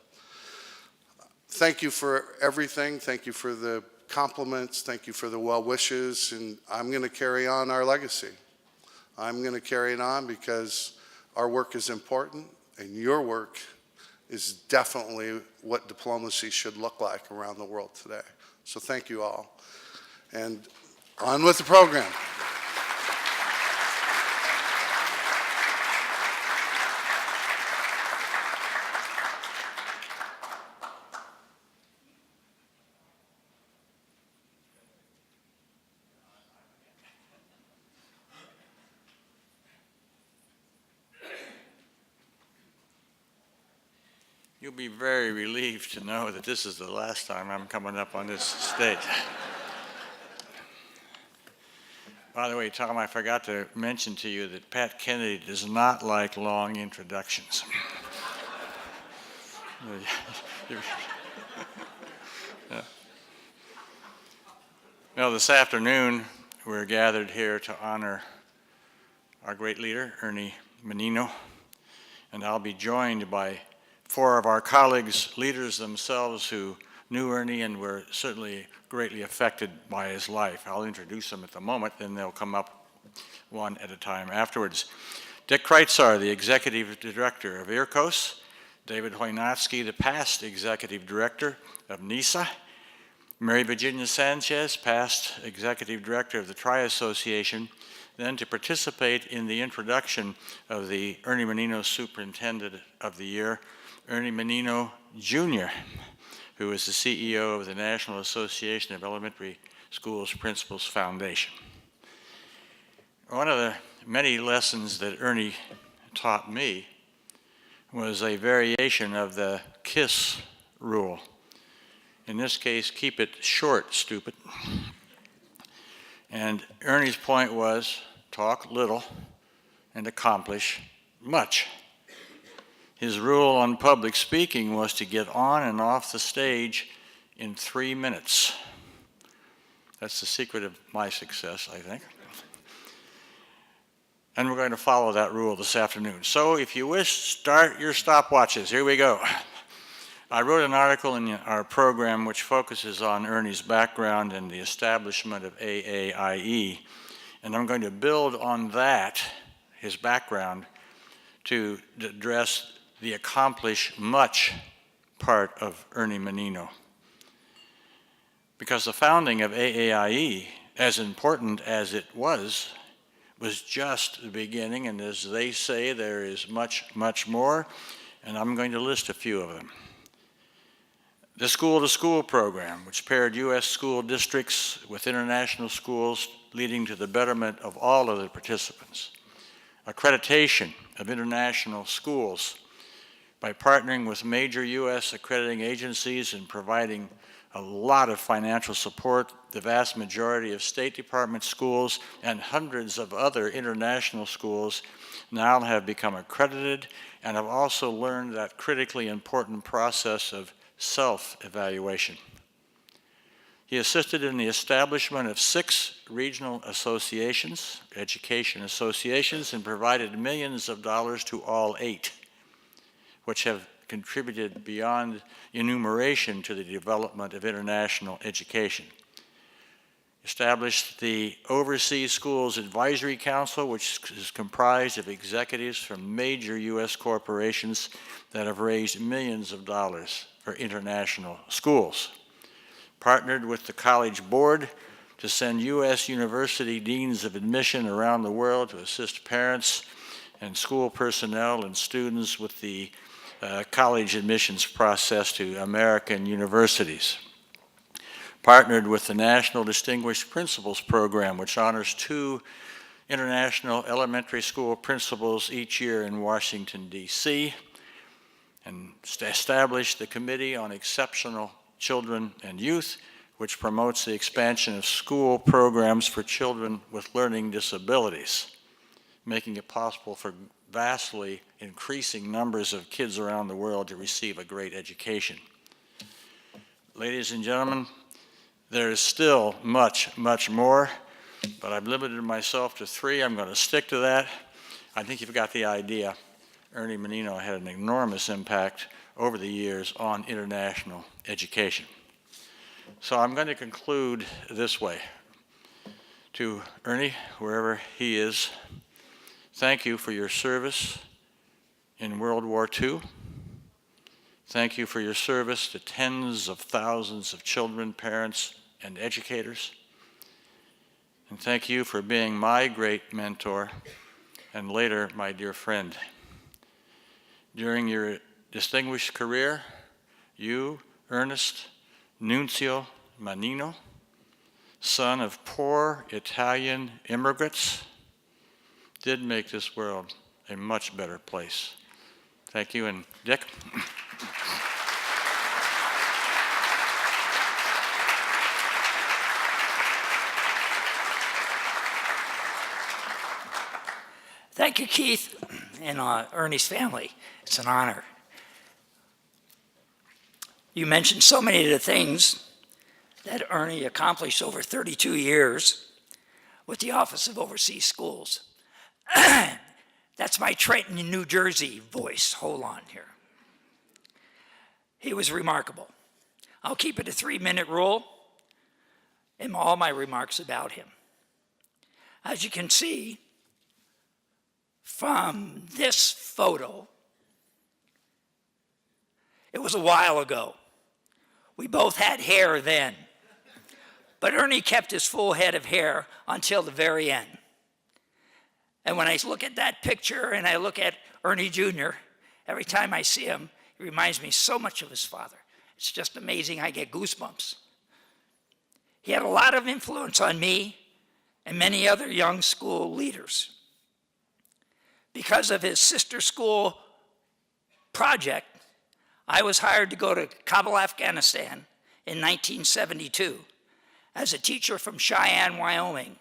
thank you for everything. Thank you for the compliments. Thank you for the well wishes. And I'm going to carry on our legacy. I'm going to carry it on because our work is important and your work is definitely what diplomacy should look like around the world today. So thank you all. And on with the program. You'll be very relieved to know that this is the last time I'm coming up on this stage. By the way, Tom, I forgot to mention to you that Pat Kennedy does not like long introductions. Well, this afternoon, we're gathered here to honor our great leader, Ernie Menino, and I'll be joined by 4 of our colleagues, leaders themselves who knew Ernie and were certainly greatly affected by his life. I'll introduce them at the moment, then they'll come up one at a time afterwards. Dick Kreitzar, the Executive Director of IRCOS, David Hoynatsky, the past Executive Director of NISA, Mary Virginia Sanchez, past Executive Director of the Tri-Association, then to participate in the introduction of the Ernie Menino Superintendent of the Year, Ernie Menino Jr., who is the CEO of the National Association of Elementary Schools Principals Foundation. One of the many lessons that Ernie taught me was a variation of the KISS rule. In this case, keep it short, stupid. And Ernie's point was, talk little and accomplish much. His rule on public speaking was to get on and off the stage in 3 minutes. That's the secret of my success, I think. And we're going to follow that rule this afternoon. So if you wish, start your stopwatches. Here we go. I wrote an article in our program which focuses on Ernie's background and the establishment of AAIE. And I'm going to build on that, his background, to address the accomplish much part of Ernie Menino. Because the founding of AAIE, as important as it was just the beginning, and as they say, there is much, much more, and I'm going to list a few of them. The School-to-School program, which paired U.S. school districts with international schools, leading to the betterment of all of the participants. Accreditation of international schools by partnering with major U.S. accrediting agencies and providing a lot of financial support. The vast majority of State Department schools and hundreds of other international schools now have become accredited and have also learned that critically important process of self-evaluation. He assisted in the establishment of 6 regional associations, education associations, and provided millions of dollars to all 8, which have contributed beyond enumeration to the development of international education. established the Overseas Schools Advisory Council, which is comprised of executives from major U.S. corporations that have raised millions of dollars for international schools. Partnered with the College Board to send U.S. university deans of admission around the world to assist parents and school personnel and students with the college admissions process to American universities. Partnered with the National Distinguished Principals Program, which honors 2 international elementary school principals each year in Washington, D.C., and established the Committee on Exceptional Children and Youth, which promotes the expansion of school programs for children with learning disabilities, making it possible for vastly increasing numbers of kids around the world to receive a great education. Ladies and gentlemen, there is still much, much more, but I've limited myself to 3. I'm going to stick to that. I think you've got the idea. Ernie Menino had an enormous impact over the years on international education. So I'm going to conclude this way. To Ernie, wherever he is, thank you for your service in World War II. Thank you for your service to tens of thousands of children, parents, and educators. And thank you for being my great mentor and later my dear friend. During your distinguished career, you, Ernest Nunzio Menino, son of poor Italian immigrants, did make this world a much better place. Thank you, and Dick. Thank you, Keith, and Ernie's family. It's an honor. You mentioned so many of the things that Ernie accomplished over 32 years with the Office of Overseas Schools. That's my Trenton, New Jersey voice. Hold on here. He was remarkable. I'll keep it a 3-minute rule in all my remarks about him. As you can see from this photo, it was a while ago. We both had hair then, but Ernie kept his full head of hair until the very end. And when I look at that picture and I look at Ernie Jr., every time I see him, he reminds me so much of his father. It's just amazing. I get goosebumps. He had a lot of influence on me and many other young school leaders. Because of his sister school project, I was hired to go to Kabul, Afghanistan in 1972 as a teacher from Cheyenne, Wyoming.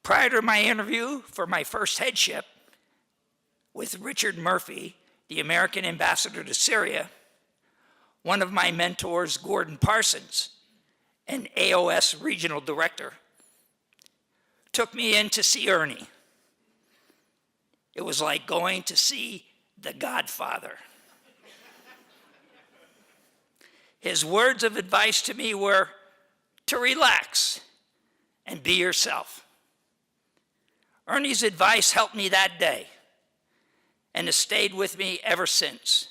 Prior to my interview for my first headship with Richard Murphy, the American ambassador to Syria, one of my mentors, Gordon Parsons, an AOS regional director, took me in to see Ernie. It was like going to see the Godfather. His words of advice to me were to relax and be yourself. Ernie's advice helped me that day and has stayed with me ever since,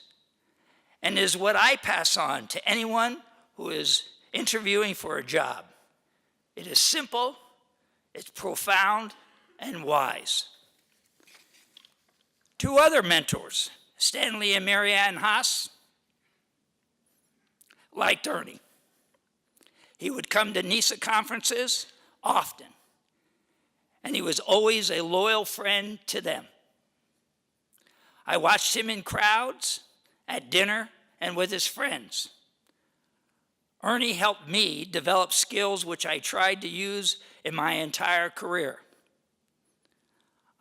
and is what I pass on to anyone who is interviewing for a job. It is simple, it's profound, and wise. 2 other mentors, Stanley and Marianne Haas, liked Ernie. He would come to NISA conferences often, and he was always a loyal friend to them. I watched him in crowds, at dinner, and with his friends. Ernie helped me develop skills which I tried to use in my entire career.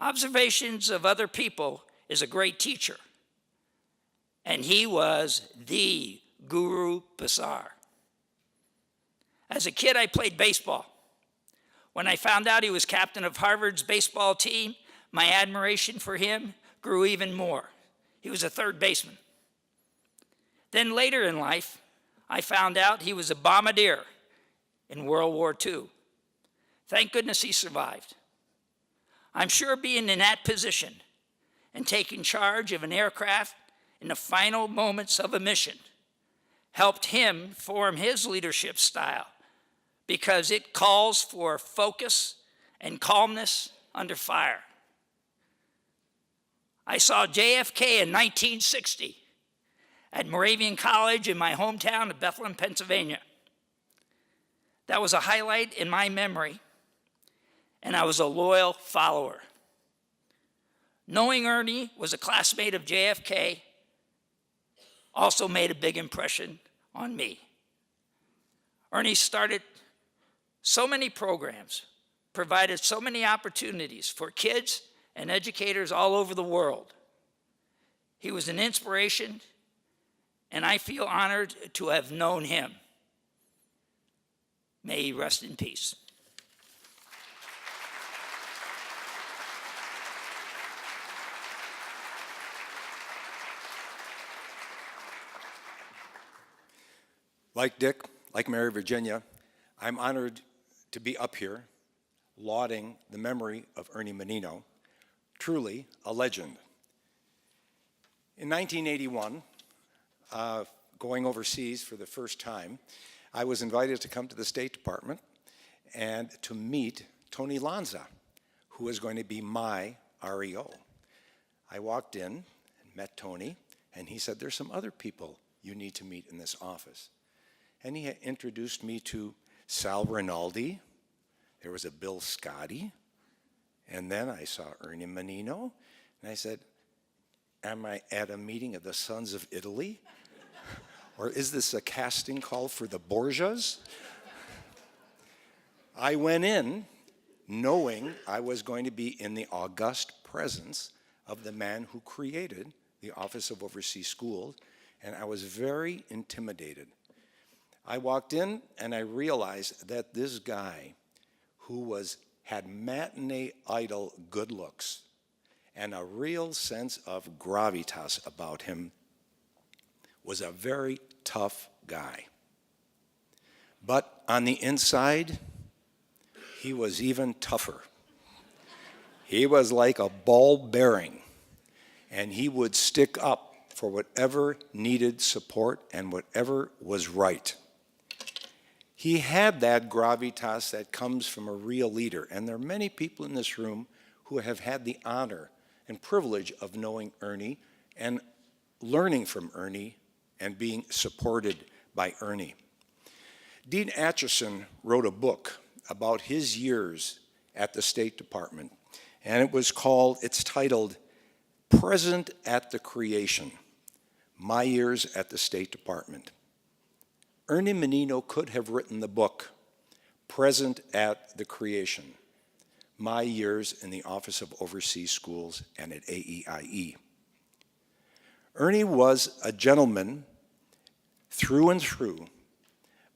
Observations of other people is a great teacher, and he was the Guru Basar. As a kid, I played baseball. When I found out he was captain of Harvard's baseball team, my admiration for him grew even more. He was a third baseman. Then later in life, I found out he was a bombardier in World War II. Thank goodness he survived. I'm sure being in that position and taking charge of an aircraft in the final moments of a mission helped him form his leadership style because it calls for focus and calmness under fire. I saw JFK in 1960 at Moravian College in my hometown of Bethlehem, Pennsylvania. That was a highlight in my memory, and I was a loyal follower. Knowing Ernie was a classmate of JFK also made a big impression on me. Ernie started so many programs, provided so many opportunities for kids and educators all over the world. He was an inspiration, and I feel honored to have known him. May he rest in peace. Like Dick, like Mary Virginia, I'm honored to be up here lauding the memory of Ernie Menino, truly a legend. In 1981, going overseas for the first time, I was invited to come to the State Department and to meet Tony Lanza, who was going to be my REO. I walked in and met Tony, and he said, "There's some other people you need to meet in this office." And he had introduced me to Sal Rinaldi. There was a Bill Scotti. And then I saw Ernie Menino. And I said, "Am I at a meeting of the Sons of Italy? Or is this a casting call for the Borgias?" I went in knowing I was going to be in the august presence of the man who created the Office of Overseas Schools, and I was very intimidated. I walked in and I realized that this guy who had matinee idol good looks and a real sense of gravitas about him was a very tough guy. But on the inside, he was even tougher. He was like a ball bearing, and he would stick up for whatever needed support and whatever was right. He had that gravitas that comes from a real leader, and there are many people in this room who have had the honor and privilege of knowing Ernie and learning from Ernie and being supported by Ernie. Dean Acheson wrote a book about his years at the State Department, and it's titled Present at the Creation, My Years at the State Department. Ernie Menino could have written the book, Present at the Creation, My Years in the Office of Overseas Schools and at AAIE. Ernie was a gentleman through and through,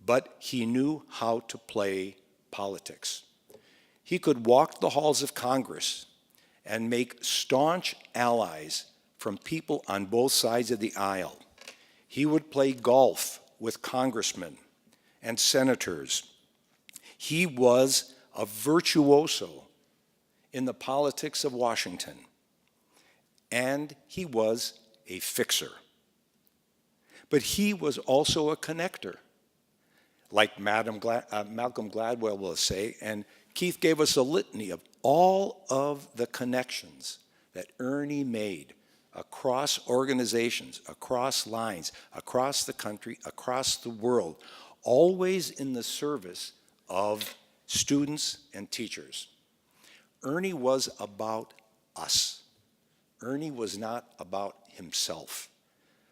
but he knew how to play politics. He could walk the halls of Congress and make staunch allies from people on both sides of the aisle. He would play golf with congressmen and senators. He was a virtuoso in the politics of Washington, and he was a fixer. But he was also a connector, like Malcolm Gladwell will say, and Keith gave us a litany of all of the connections that Ernie made across organizations, across lines, across the country, across the world, always in the service of students and teachers. Ernie was about us. Ernie was not about himself.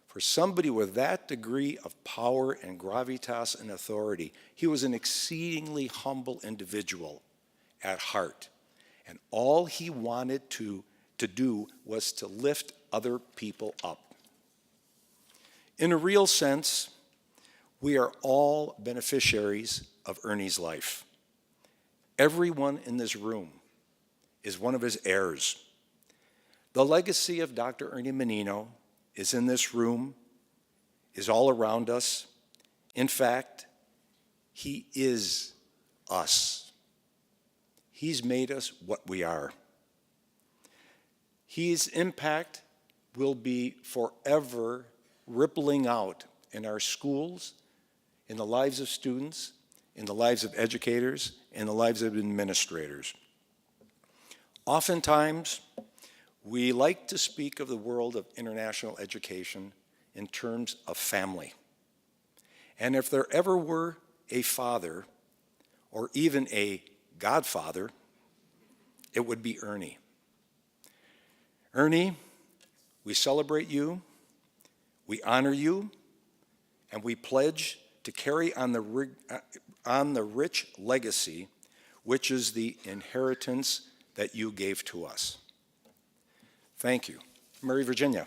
For somebody with that degree of power and gravitas and authority, he was an exceedingly humble individual at heart. And all he wanted to do was to lift other people up. In a real sense, we are all beneficiaries of Ernie's life. Everyone in this room is one of his heirs. The legacy of Dr. Ernie Menino is in this room, is all around us. In fact, He is us. He's made us what we are. His impact will be forever rippling out in our schools, in the lives of students, in the lives of educators, in the lives of administrators. Oftentimes, we like to speak of the world of international education in terms of family. And if there ever were a father, or even a godfather, it would be Ernie. Ernie, we celebrate you, we honor you, and we pledge to carry on the rich legacy, which is the inheritance that you gave to us. Thank you. Mary Virginia.